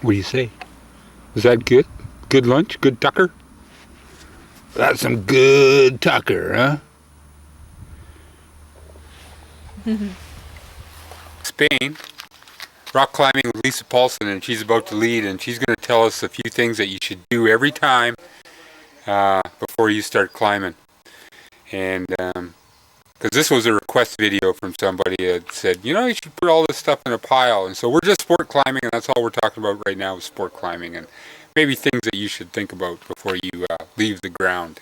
What do you say? Is that good? Good lunch? Good tucker? That's some good tucker, huh? Spain, rock climbing with Lisa Paulson, and she's about to lead, and she's going to tell us a few things that you should do every time before you start climbing. And because this was a request video from somebody that said, you know, you should put all this stuff in a pile. And so we're just sport climbing, and that's all we're talking about right now is sport climbing, and maybe things that you should think about before you leave the ground.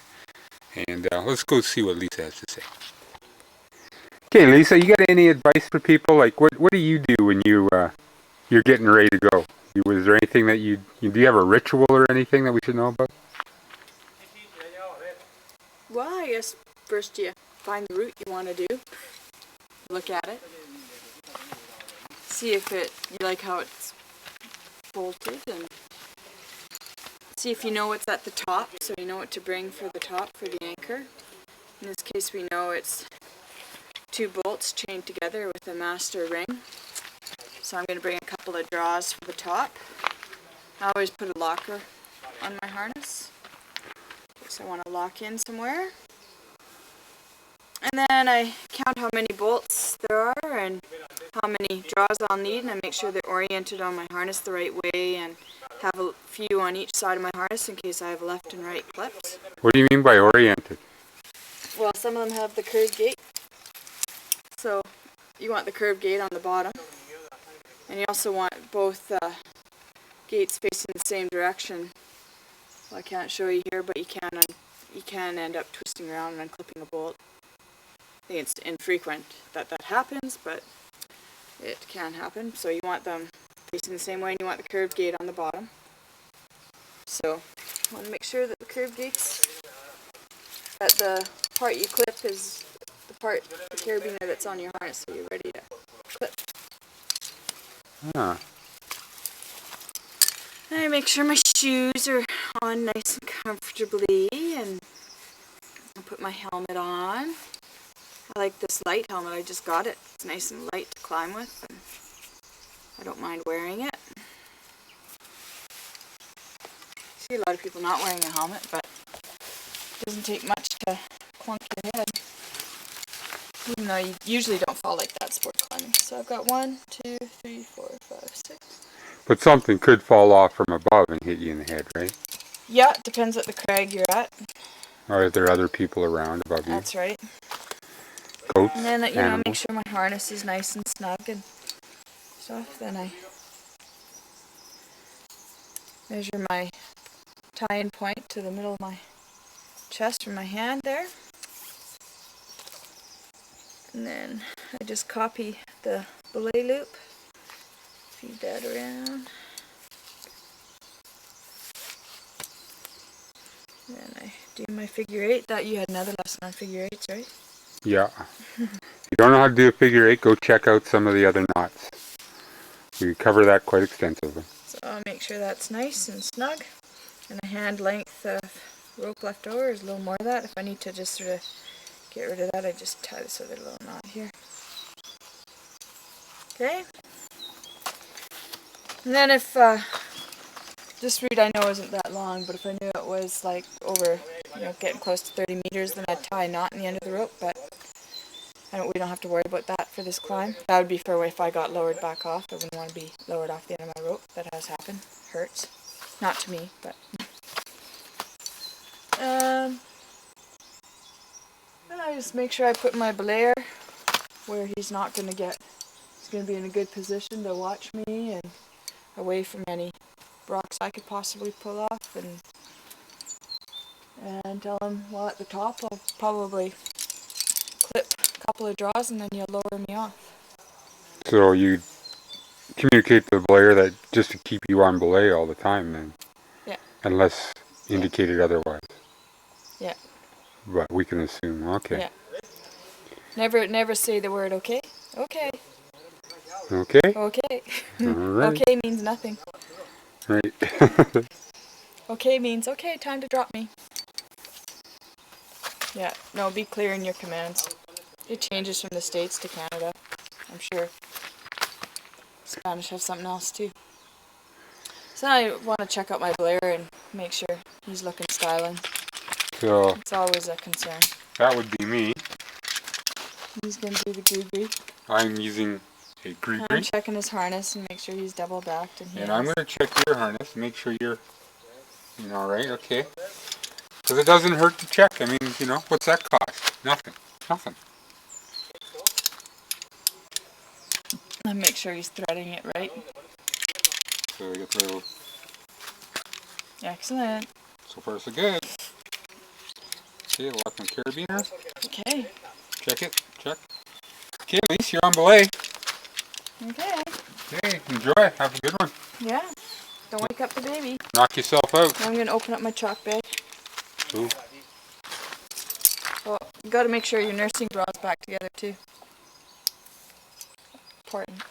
And let's go see what Lisa has to say. Okay, Lisa, you got any advice for people? Like, what do you do when you're getting ready to go? Was there anything that do you have a ritual or anything that we should know about? Well, I guess first you find the route you want to do. Look at it. See if you like how it's bolted, and see if you know what's at the top, so you know what to bring for the top for the anchor. In this case, we know it's 2 bolts chained together with a master ring. So I'm going to bring a couple of draws for the top. I always put a locker on my harness, so I want to lock in somewhere. And then I count how many bolts there are and how many draws I'll need, and I make sure they're oriented on my harness the right way, and have a few on each side of my harness in case I have left and right clips. What do you mean by oriented? Well, some of them have the curved gate, so you want the curved gate on the bottom, and you also want both gates facing the same direction. Well, I can't show you here, but you can end up twisting around and unclipping a bolt. I think it's infrequent that happens, but it can happen. So you want them facing the same way, and you want the curved gate on the bottom. So you want to make sure that the curved gates, that the part you clip is the part, the carabiner that's on your harness, so you're ready to clip. Huh. And I make sure my shoes are on nice and comfortably, and I'll put my helmet on. I like this light helmet, I just got it. It's nice and light to climb with, and I don't mind wearing it. I see a lot of people not wearing a helmet, but it doesn't take much to clunk your head. Even though you usually don't fall like that sport climbing. So I've got 1, 2, 3, 4, 5, 6. But something could fall off from above and hit you in the head, right? Yeah, it depends what the crag you're at. Or are there other people around above you? That's right. Goats, And then, animals? make sure my harness is nice and snug and stuff. Then I measure my tie-in point to the middle of my chest from my hand there. And then I just copy the belay loop, feed that around. Then I do my figure 8. That you had another lesson on figure 8s, right? Yeah. If you don't know how to do a figure 8, go check out some of the other knots. We cover that quite extensively. So I'll make sure that's nice and snug. And a hand length of rope left over is a little more of that. If I need to just sort of get rid of that, I just tie this other little knot here. Okay. And then if this route I know isn't that long, but if I knew it was like over, getting close to 30 meters, then I'd tie a knot in the end of the rope. But we don't have to worry about that for this climb. That would be for if I got lowered back off. I wouldn't want to be lowered off the end of my rope. That has happened. Hurts. Not to me, but. And I just make sure I put my belayer where he's not going to he's going to be in a good position to watch me and away from any rocks I could possibly pull off, and tell him, well, at the top I'll probably clip a couple of draws and then you'll lower me off. So you communicate to the belayer that just to keep you on belay all the time then? Yeah. Unless indicated otherwise? Yeah. But we can assume, okay. Yeah. Never say the word okay. Okay. Okay? Okay. Alright. Okay means nothing. Right. Okay means, okay, time to drop me. Yeah, no, be clear in your commands. It changes from the States to Canada. I'm sure Spanish have something else too. So I want to check out my Blair and make sure he's looking styling. So It's always a concern. that would be me. He's going to do the gree-gree. I'm using a I'm gree-gree. checking his harness and make sure he's double backed. And I'm going to check your harness, make sure you're all right, okay. Because it doesn't hurt to check. I mean, what's that cost? Nothing. Nothing. And make sure he's threading it right. So we get the little, Excellent. so far so good. Okay, lock my carabiner. Okay. Check it, check. Okay, at least you're on belay. Okay. Okay, enjoy. Have a good one. Yeah. Don't wake up the baby. Knock yourself out. I'm going to open up my chalk bag. Ooh. Well, you got to make sure your nursing bra's back together too. Important.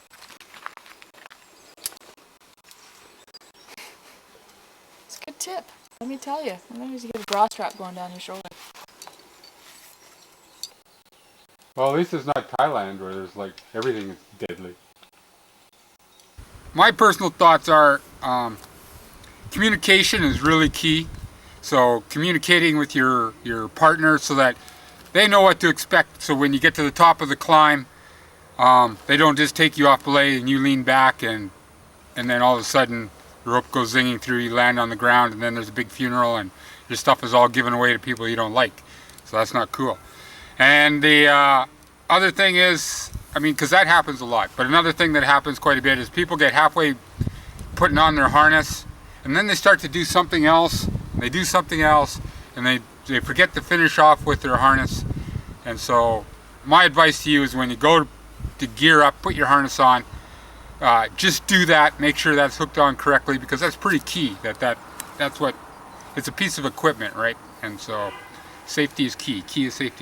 It's a good tip. Let me tell you. Sometimes you get a bra strap going down your shoulder. Well, at least it's not Thailand where there's like everything is deadly. My personal thoughts are communication is really key. So communicating with your partner so that they know what to expect. So when you get to the top of the climb, they don't just take you off belay and you lean back and then all of a sudden the rope goes zinging through, you land on the ground, and then there's a big funeral and your stuff is all given away to people you don't like. So that's not cool. And the other thing is, I mean, because that happens a lot, but another thing that happens quite a bit is people get halfway putting on their harness and then they start to do something else, and they do something else, and they forget to finish off with their harness. And so my advice to you is when you go to gear up, put your harness on, just do that, make sure that's hooked on correctly, because that's pretty key. That's what, it's a piece of equipment, right? And so safety is key. Key is safety.